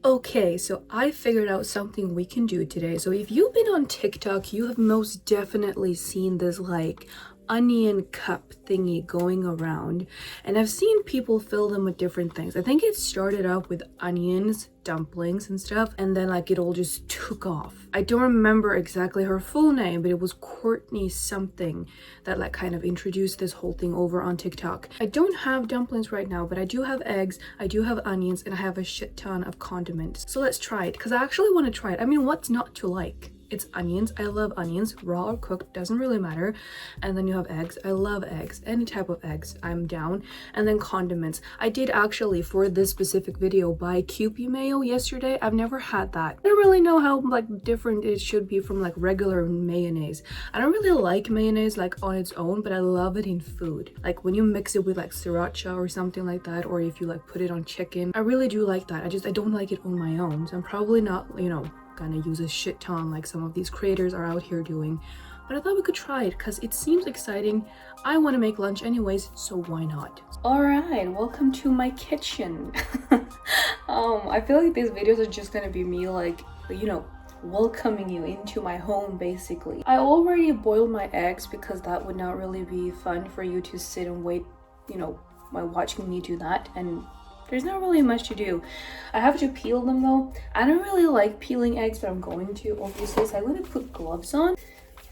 Okay, so I figured out something we can do today. So if you've been on TikTok, you have most definitely seen this like onion cup thingy going around, and I've seen people fill them with different things. I think it started out with onions, dumplings and stuff, and then like it all just took off. I don't remember exactly her full name, but it was Courtney something that like kind of introduced this whole thing over on TikTok. I don't have dumplings right now, but I do have eggs, I do have onions, and I have a shit ton of condiments. So let's try it, because I actually want to try it. I mean, what's not to like? It's onions. I love onions, raw or cooked, doesn't really matter. And then you have eggs. I love eggs, any type of eggs, I'm down. And then condiments. I did actually, for this specific video, buy Kewpie mayo yesterday. I've never had that. I don't really know how like different it should be from like regular mayonnaise. I don't really like mayonnaise like on its own, but I love it in food. Like when you mix it with like sriracha or something like that, or if you like put it on chicken, I really do like that. I don't like it on my own, so I'm probably not, you know, gonna use a shit ton like some of these creators are out here doing, but I thought we could try it because it seems exciting. I want to make lunch anyways, so why not? All right, welcome to my kitchen. I feel like these videos are just gonna be me like, you know, welcoming you into my home basically. I already boiled my eggs because that would not really be fun for you to sit and wait, you know, while watching me do that, and there's not really much to do. I have to peel them though. I don't really like peeling eggs, but I'm going to obviously, so I'm going to put gloves on.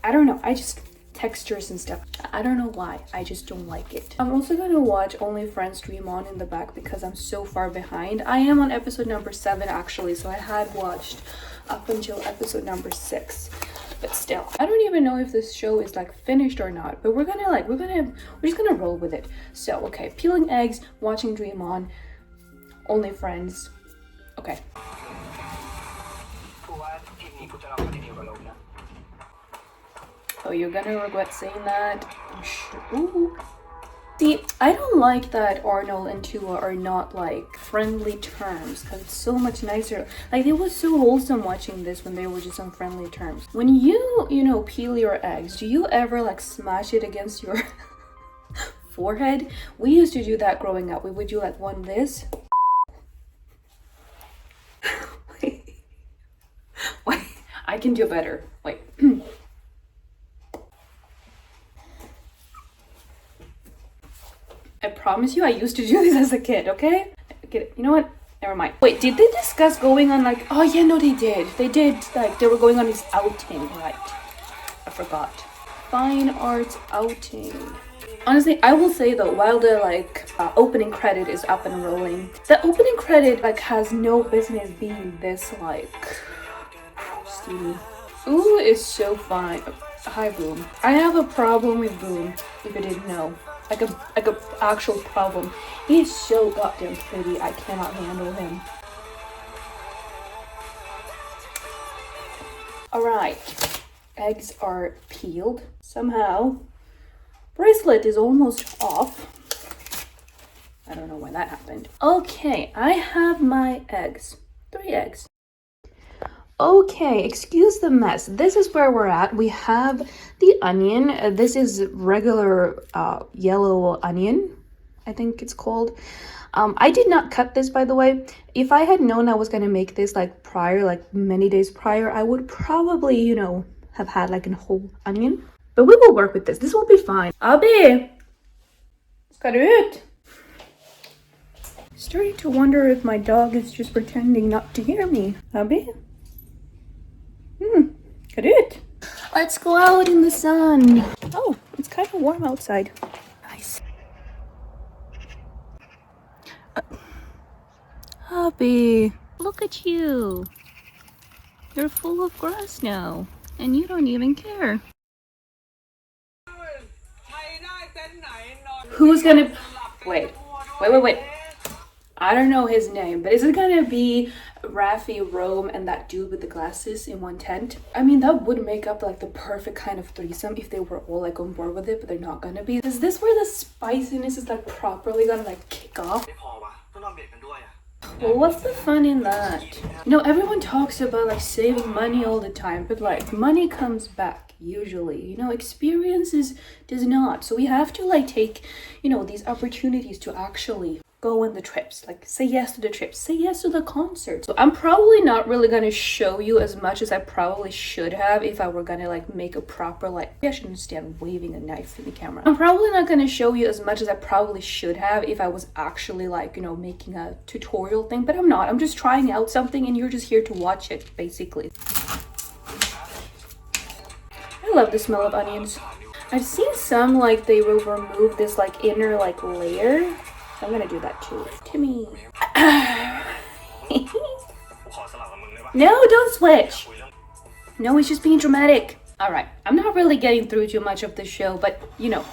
I don't know, I just, textures and stuff, I don't know why, I just don't like it. I'm also going to watch Only Friends Dream On in the back because I'm so far behind. I am on episode number 7 actually, so I had watched up until episode number 6. But still, I don't even know if this show is like finished or not, but we're just gonna roll with it. So okay, peeling eggs, watching Dream On, Only Friends. Okay. Oh, you're gonna regret saying that, I'm sure. Ooh. See, I don't like that Arnold and Tua are not like friendly terms, because it's so much nicer. Like, it was so wholesome watching this when they were just on friendly terms. When you know, peel your eggs, do you ever like smash it against your forehead? We used to do that growing up. We would do like one this. Wait, I can do better. Wait. I promise you I used to do this as a kid, okay? You know what? Never mind. Wait, did they discuss going on like... Oh yeah, no they did. They did, like, they were going on this outing, right? I forgot. Fine arts outing. Honestly, I will say though, while the like opening credit is up and rolling, the opening credit like has no business being this like steamy. Ooh, it's so fine. Hi Boom. I have a problem with Boom, if you didn't know. Like a actual problem. He's so goddamn pretty, I cannot handle him. Alright, eggs are peeled somehow. Bracelet is almost off. I don't know when that happened. Okay, I have my eggs. 3 eggs. Okay, excuse the mess. This is where we're at. We have the onion. This is regular yellow onion, I think it's called. I did not cut this, by the way. If I had known I was gonna make this like prior, like many days prior, I would probably, you know, have had like a whole onion. But we will work with this. This will be fine. Abby! Ska ut! Starting to wonder if my dog is just pretending not to hear me. Abby? Ska ut! Let's go out in the sun. Oh, it's kind of warm outside. Nice. Abby, look at you. You're full of grass now, and you don't even care. Who's gonna... Wait. I don't know his name, but is it gonna be Raffi, Rome, and that dude with the glasses in one tent? I mean, that would make up like the perfect kind of threesome if they were all like on board with it, but they're not gonna be. Is this where the spiciness is like properly gonna like kick off? Well, what's the fun in that? You know, everyone talks about like saving money all the time, but like money comes back usually, you know, experiences does not. So we have to like take, you know, these opportunities to actually go on the trips, like say yes to the trips, say yes to the concert. So I'm probably not really gonna show you as much as I probably should have if I were gonna like make a proper, like, I shouldn't stand waving a knife in the camera. I'm probably not gonna show you as much as I probably should have if I was actually like, you know, making a tutorial thing, but I'm not. I'm just trying out something and you're just here to watch it, basically. I love the smell of onions. I've seen some like they will remove this like inner like layer. I'm gonna do that too. Timmy. No, don't switch. No, it's just being dramatic. All right, I'm not really getting through too much of the show, but you know,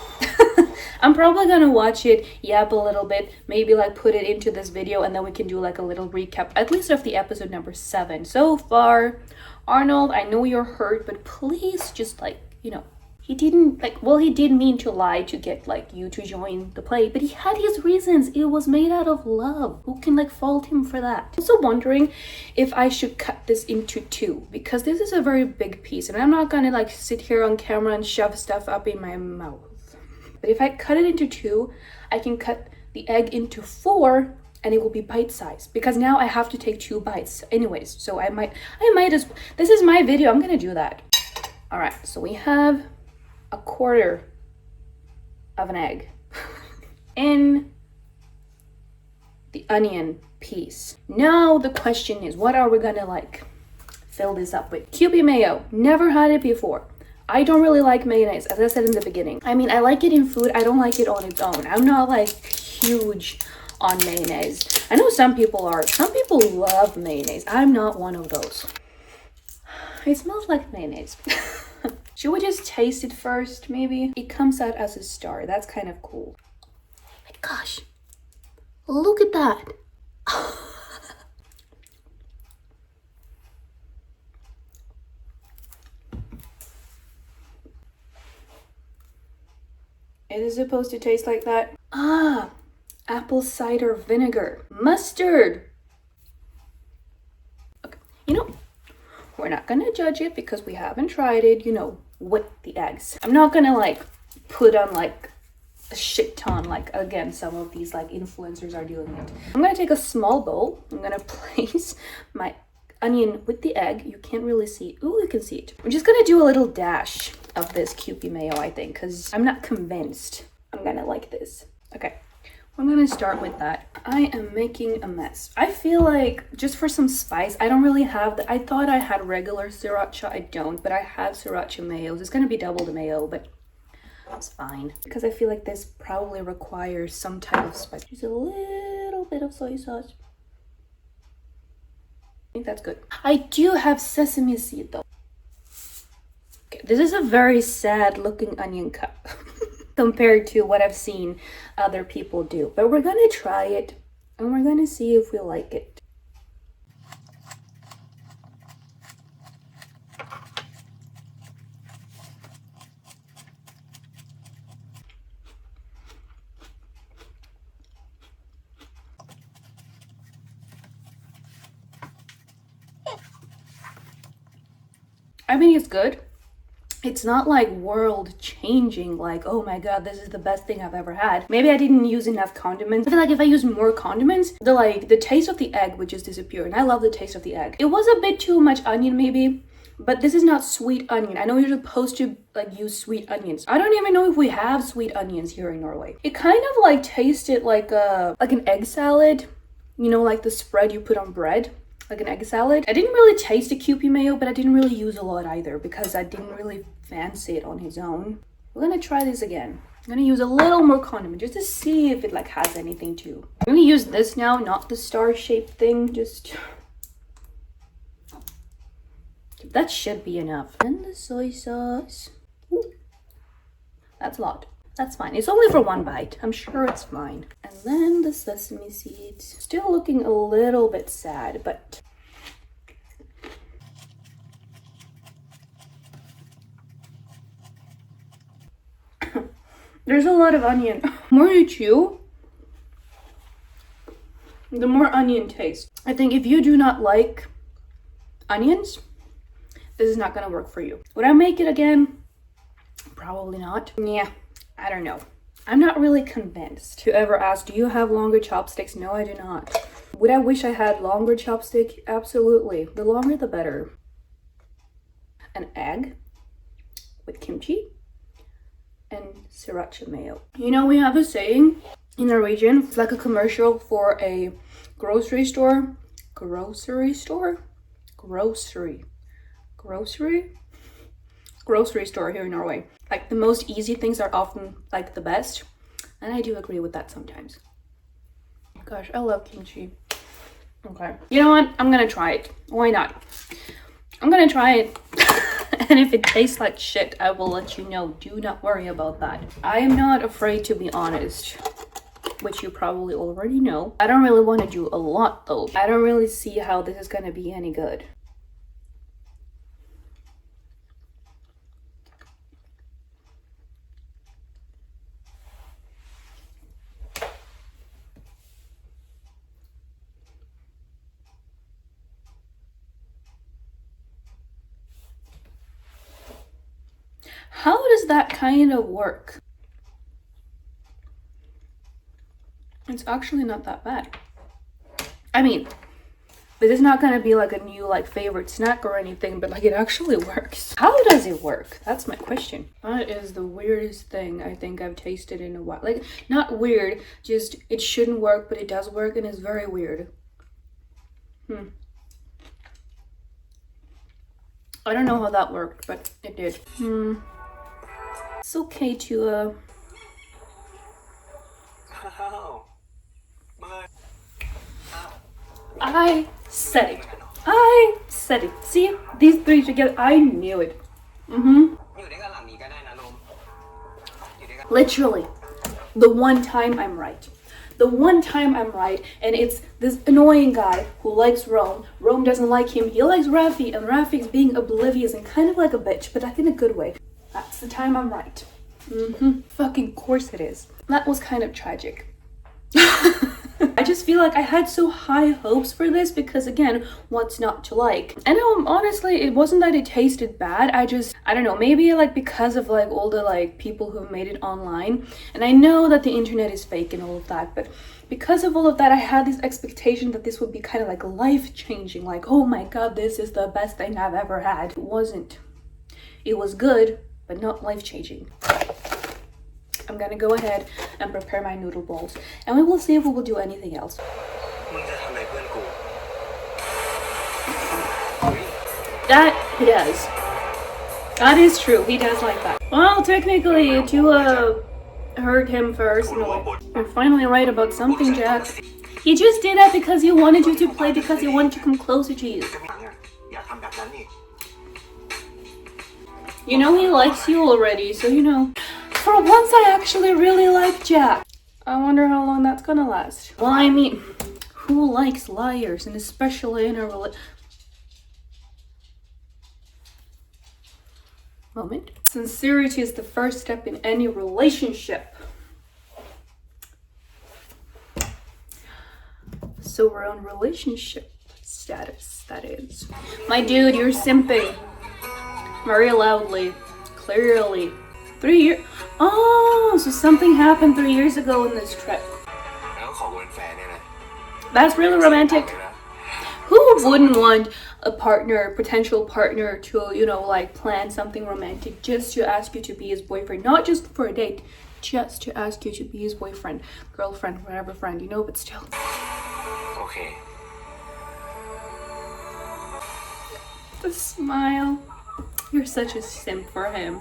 I'm probably gonna watch it, yap a little bit, maybe like put it into this video, and then we can do like a little recap, at least of the episode number 7 so far. Arnold, I know you're hurt, but please just like, you know, he didn't like, well, he did mean to lie to get like you to join the play, but he had his reasons. It was made out of love. Who can like fault him for that? Also wondering if I should cut this into 2, because this is a very big piece and I'm not gonna like sit here on camera and shove stuff up in my mouth. But if I cut it into 2, I can cut the egg into 4 and it will be bite-sized, because now I have to take 2 bites anyways. So I might as, this is my video, I'm gonna do that. All right, so we have a quarter of an egg in the onion piece. Now the question is, what are we gonna like fill this up with? Kewpie mayo, never had it before. I don't really like mayonnaise, as I said in the beginning. I mean, I like it in food, I don't like it on its own. I'm not like huge on mayonnaise. I know some people are. Some people love mayonnaise. I'm not one of those. It smells like mayonnaise. Should we just taste it first, maybe? It comes out as a star. That's kind of cool. Oh my gosh. Look at that. Is it supposed to taste like that? Ah, apple cider vinegar. Mustard. Okay, you know, we're not gonna judge it because we haven't tried it, you know, with the eggs. I'm not gonna like put on like a shit ton, like again, some of these like influencers are doing it. I'm gonna take a small bowl. I'm gonna place my onion with the egg. You can't really see. Ooh, you can see it. I'm just gonna do a little dash of this Kewpie mayo, I think, because I'm not convinced I'm gonna like this. Okay, I'm gonna start with that. I am making a mess. I feel like just for some spice, I don't really have the, I thought I had regular sriracha. I don't, but I have sriracha mayo. It's gonna be double the mayo, but it's fine because I feel like this probably requires some type of spice. Just a little bit of soy sauce. I think that's good. I do have sesame seed though. Okay, this is a very sad looking onion cup compared to what I've seen other people do. But we're gonna try it and we're gonna see if we like it. I mean, it's good. It's not like world changing, like, oh my god, this is the best thing I've ever had. Maybe I didn't use enough condiments. I feel like if I use more condiments, the taste of the egg would just disappear. And I love the taste of the egg. It was a bit too much onion maybe, but this is not sweet onion. I know you're supposed to like use sweet onions. I don't even know if we have sweet onions here in Norway. It kind of like tasted like an egg salad, you know, like the spread you put on bread. Like an egg salad. I didn't really taste the Kewpie mayo, but I didn't really use a lot either because I didn't really fancy it on its own. We're gonna try this again. I'm gonna use a little more condiment just to see if it like has anything too. I'm gonna use this now, not the star-shaped thing. Just that should be enough. And the soy sauce. Ooh. That's a lot. That's fine. It's only for one bite. I'm sure it's fine. And then the sesame seeds. Still looking a little bit sad, but there's a lot of onion. The more you chew, the more onion taste. I think if you do not like onions, this is not gonna work for you. Would I make it again? Probably not. Yeah. I don't know. I'm not really convinced. If you ever ask, do you have longer chopsticks? No, I do not. Would I wish I had longer chopstick? Absolutely. The longer the better. An egg with kimchi and sriracha mayo. You know, we have a saying in Norwegian, it's like a commercial for a grocery store. Grocery store here in Norway. Like, the most easy things are often like the best, and I do agree with that sometimes. Gosh, I love kimchi. Okay, you know what, I'm gonna try it. Why not? I'm gonna try it. And if it tastes like shit, I will let you know. Do not worry about that. I am not afraid to be honest, which you probably already know. I don't really want to do a lot though. I don't really see how this is gonna be any good. How does that kind of work? It's actually not that bad. I mean, this is not gonna be like a new like favorite snack or anything, but like it actually works. How does it work? That's my question. That is the weirdest thing I think I've tasted in a while. Like, not weird, just it shouldn't work, but it does work, and it's very weird. I don't know how that worked, but it did. It's okay to I said it. I said it. See, these three together, I knew it. Literally, the one time I'm right. The one time I'm right, and it's this annoying guy who likes Rome. Rome doesn't like him. He likes Raffi, and Raffi's being oblivious and kind of like a bitch, but like in a good way. That's the time I'm right. Fucking course it is. That was kind of tragic. I just feel like I had so high hopes for this because, again, what's not to like? And honestly, it wasn't that it tasted bad. I don't know, maybe like because of like all the like people who made it online. And I know that the internet is fake and all of that, but because of all of that, I had this expectation that this would be kind of like life-changing. Like, oh my god, this is the best thing I've ever had. It wasn't. It was good, but not life-changing. I'm gonna go ahead and prepare my noodle balls, and we will see if we will do anything else. That he does. That is true. He does like that. Well, technically, to hurt him first. No, you're finally right about something, Jack. He just did that because he wanted you to play, because he wanted to come closer to you. You know he likes you already, so you know. For once, I actually really like Jack. I wonder how long that's gonna last. Well, I mean, who likes liars, and especially in a moment? Sincerity is the first step in any relationship. So we're on relationship status, that is. My dude, you're simping. Very loudly. Clearly. 3 years. Oh, so something happened 3 years ago in this trip. That's really romantic. Who wouldn't want a partner, potential partner, to, you know, like plan something romantic just to ask you to be his boyfriend? Not just for a date, just to ask you to be his boyfriend, girlfriend, whatever friend, you know, but still. Okay. The smile. You're such a simp for him.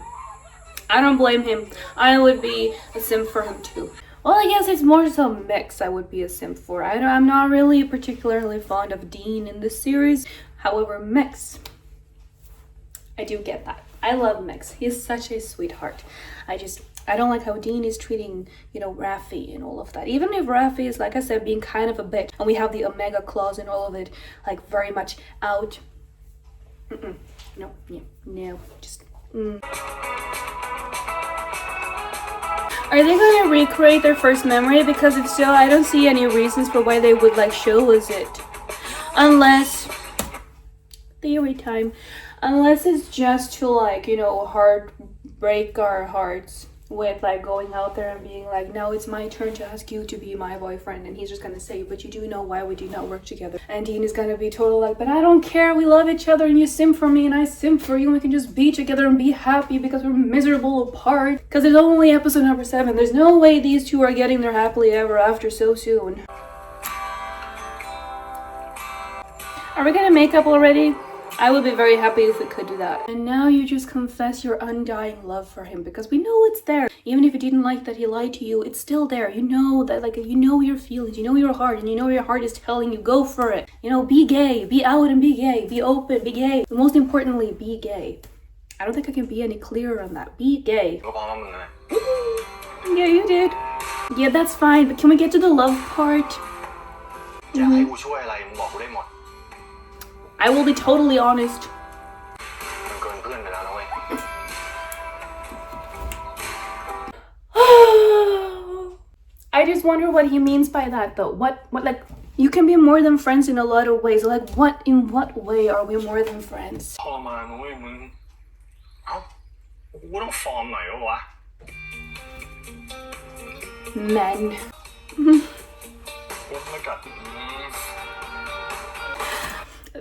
I don't blame him. I would be a simp for him too. Well, I guess it's more so Mix I would be a simp for. I'm not really particularly fond of Dean in this series. However, Mix, I do get that. I love Mix. He's such a sweetheart. I don't like how Dean is treating, you know, Raffi and all of that. Even if Raffi is, like I said, being kind of a bitch, and we have the Omega clause and all of it, like, very much out. No, just. Are they gonna recreate their first memory? Because if so, I don't see any reasons for why they would like show us it. Unless, theory time, unless it's just to like, you know, break our hearts. with like going out there and being like, now it's my turn to ask you to be my boyfriend, and he's just gonna say, but you do know why we do not work together. And Dean is gonna be total like, but I don't care, we love each other and you simp for me and I simp for you and we can just be together and be happy because we're miserable apart. Because there's only episode number 7. There's no way these two are getting their happily ever after so soon. Are we gonna make up already? I would be very happy if we could do that. And now you just confess your undying love for him, because we know it's there. Even if you didn't like that he lied to you, it's still there. You know that, like, you know your feelings, you know your heart, and you know your heart is telling you, go for it. You know, be gay, be out and be gay, be open, be gay. But most importantly, be gay. I don't think I can be any clearer on that. Be gay. Yeah, you did. Yeah, that's fine, but can we get to the love part? I will be totally honest. I just wonder what he means by that though. What like, you can be more than friends in a lot of ways. Like in what way are we more than friends? Men.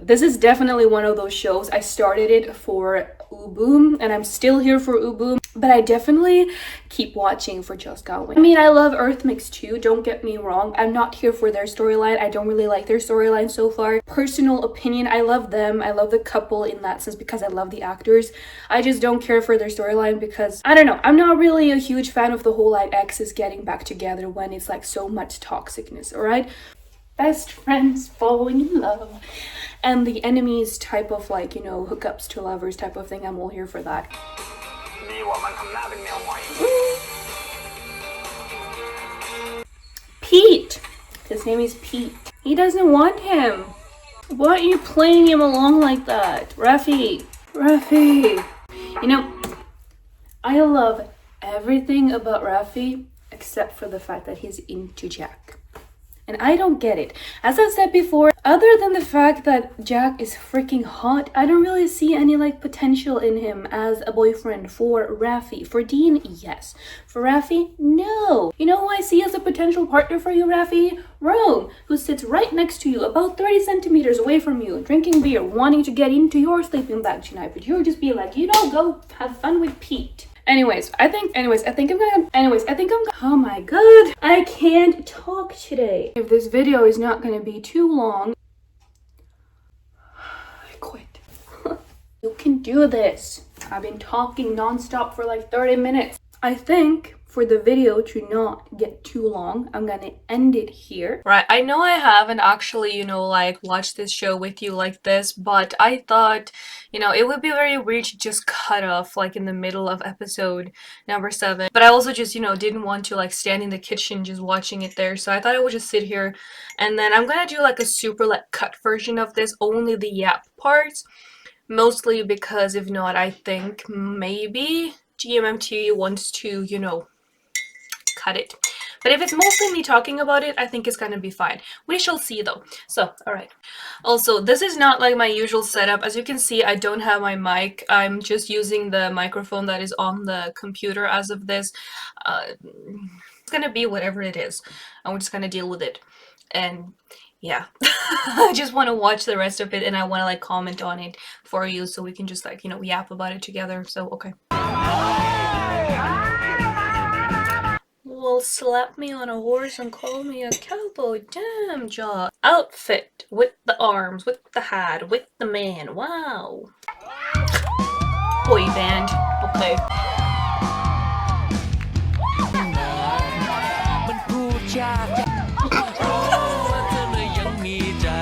This is definitely one of those shows. I started it for Uboom and I'm still here for Uboom, but I definitely keep watching for Just Got Wind. I mean, I love Earth Mix too, don't get me wrong. I'm not here for their storyline. I don't really like their storyline so far. Personal opinion, I love them. I love the couple in that sense because I love the actors. I just don't care for their storyline because, I don't know, I'm not really a huge fan of the whole like exes getting back together when it's like so much toxicness, alright? Best friends falling in love. And the enemies type of like, you know, hookups to lovers type of thing, I'm all here for that. Pete! His name is Pete. He doesn't want him. Why are you playing him along like that? Rafi! Rafi! You know, I love everything about Rafi except for the fact that he's into Jack. And I don't get it. As I said before, other than the fact that Jack is freaking hot, I don't really see any like potential in him as a boyfriend for Rafi. For Dean, yes. For Rafi, no. You know who I see as a potential partner for you, Rafi? Rome, who sits right next to you, about 30 centimeters away from you, drinking beer, wanting to get into your sleeping bag tonight, but you'll just be like, you know, go have fun with Pete. Anyways, I think I'm gonna, oh my god, I can't talk today. If this video is not gonna be too long, I quit. You can do this. I've been talking nonstop for like 30 minutes. I think for the video to not get too long, I'm gonna end it here. Right, I know I haven't actually, you know, like watched this show with you like this, but I thought, you know, it would be very weird to just cut off like in the middle of episode number 7. But I also just, you know, didn't want to like stand in the kitchen just watching it there. So I thought I would just sit here and then I'm gonna do like a super like cut version of this, only the yap parts. Mostly because if not, I think maybe GMMT wants to, you know, cut it. But if it's mostly me talking about it, I think it's gonna be fine. We shall see though. So, alright. Also, this is not like my usual setup. As you can see, I don't have my mic. I'm just using the microphone that is on the computer as of this. It's gonna be whatever it is. And we're just gonna deal with it. And yeah. I just want to watch the rest of it and I want to like comment on it for you so we can just like, you know, yap about it together. So, okay. Well, slap me on a horse and call me a cowboy. Damn, Jaw. Outfit with the arms, with the hat, with the man. Wow. Boy band. Okay.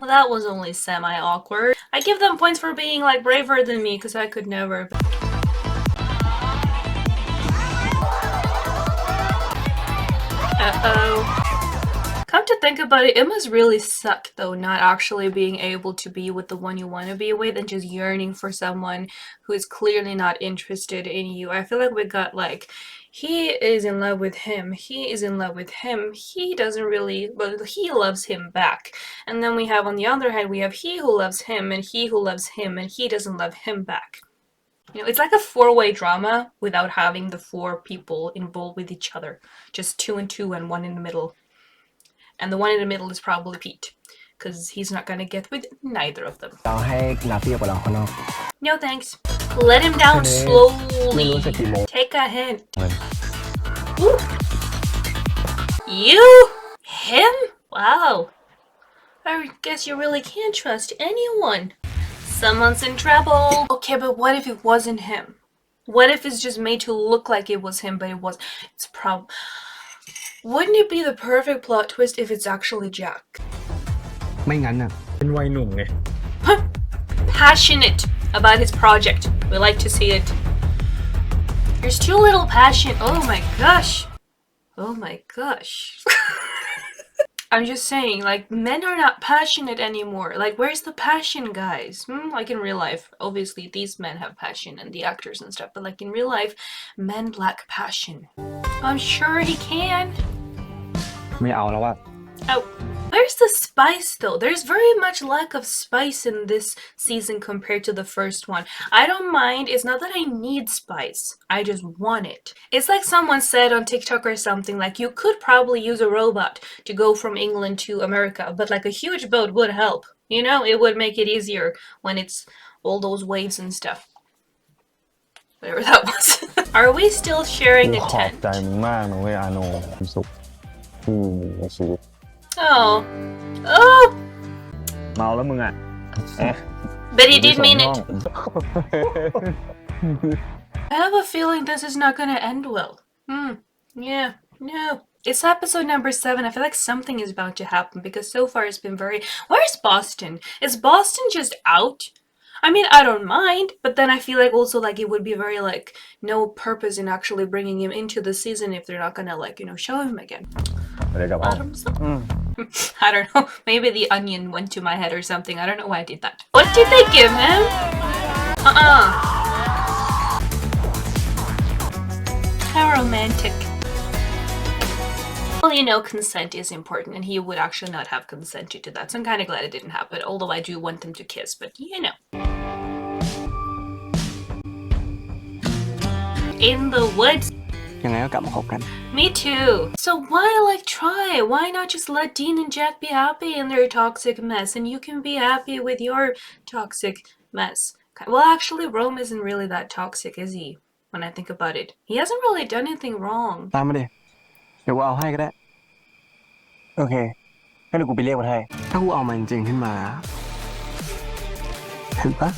Well, that was only semi-awkward. I give them points for being like braver than me because I could never. Uh-oh. Come to think about it, it must really suck though not actually being able to be with the one you want to be with and just yearning for someone who is clearly not interested in you. I feel like we got like, he is in love with him, he is in love with him, he doesn't really, well, he loves him back. And then we have on the other hand, we have he who loves him and he who loves him and he doesn't love him back. You know, it's like a four-way drama without having the four people involved with each other. Just two and two and one in the middle. And the one in the middle is probably Pete. Because he's not gonna get with neither of them. No thanks. Let him down slowly. Take a hint. Ooh. You? Him? Wow. I guess you really can't trust anyone. Someone's in trouble. Okay, but what if it wasn't him? What if it's just made to look like it was him, but it was? It's Wouldn't it be the perfect plot twist if it's actually Jack? ไม่งั้นน่ะเป็นวัยหนุ่มไง Passionate about his project. We like to see it. There's too little passion. Oh my gosh. Oh my gosh. I'm just saying, like, men are not passionate anymore. Like, where's the passion, guys? Like in real life, obviously these men have passion and the actors and stuff, but like in real life, men lack passion. I'm sure he can. ไม่เอาแล้วว่า Oh, where's the spice though? There's very much lack of spice in this season compared to the first one. I don't mind. It's not that I need spice. I just want it. It's like someone said on TikTok or something, like you could probably use a robot to go from England to America, but like a huge boat would help. You know, it would make it easier when it's all those waves and stuff. Whatever that was. Are we still sharing a ขอบ tent? ใจมึงมากนะเว้ยอาโนความสุขที่มีในชีวิต Oh. Oh! เมาแล้วมึงอ่ะ But he did mean it. I have a feeling this is not gonna end well. Yeah, no. It's episode number 7. I feel like something is about to happen because so far it's been very... Where's Boston? Is Boston just out? I mean, I don't mind, but then I feel like also like it would be very like no purpose in actually bringing him into the season if they're not gonna like, you know, show him again. I don't know. Maybe the onion went to my head or something. I don't know why I did that. What did they give him? How romantic. Well, you know, consent is important, and he would actually not have consented to that, so I'm kind of glad it didn't happen, although I do want them to kiss, but you know. In the woods. ยังไงก็กลับมาคบกัน Me too. So why like try? Why not just let Dean and Jack be happy in their toxic mess, and you can be happy with your toxic mess? Well, actually, Rome isn't really that toxic, is he? When I think about it, he hasn't really done anything wrong. ตามมาดิเดี๋ยวกูเอาให้ก็ได้โอเคงั้นเดี๋ยวกูไปเรียกมันให้ถ้ากูเอามันจริงขึ้นมาเห็นปะ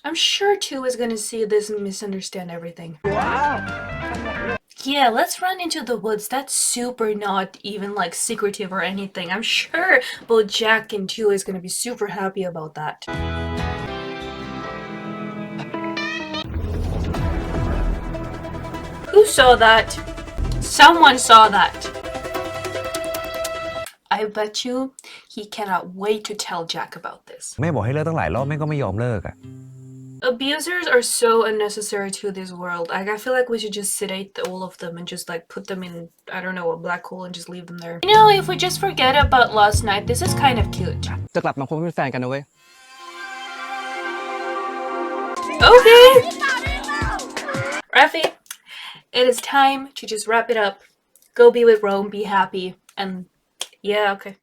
I'm sure Two is gonna see this and misunderstand everything. Yeah, let's run into the woods. That's super not even like secretive or anything. I'm sure both Jack and Two is gonna be super happy about that. Who saw that? Someone saw that. I bet you he cannot wait to tell Jack about this. แม่บอกให้เลิกตั้งหลายรอบแม่ก็ไม่ยอมเลิกอ่ะ Abusers are so unnecessary to this world. Like, I feel like we should just sedate all of them and just like put them in, I don't know, a black hole and just leave them there. You know, if we just forget about last night, this is kind of cute. จะกลับมาคบเป็นแฟนกันนะเว้ย Okay. Rafi, it is time to just wrap it up. Go be with Rome, be happy, and yeah, okay.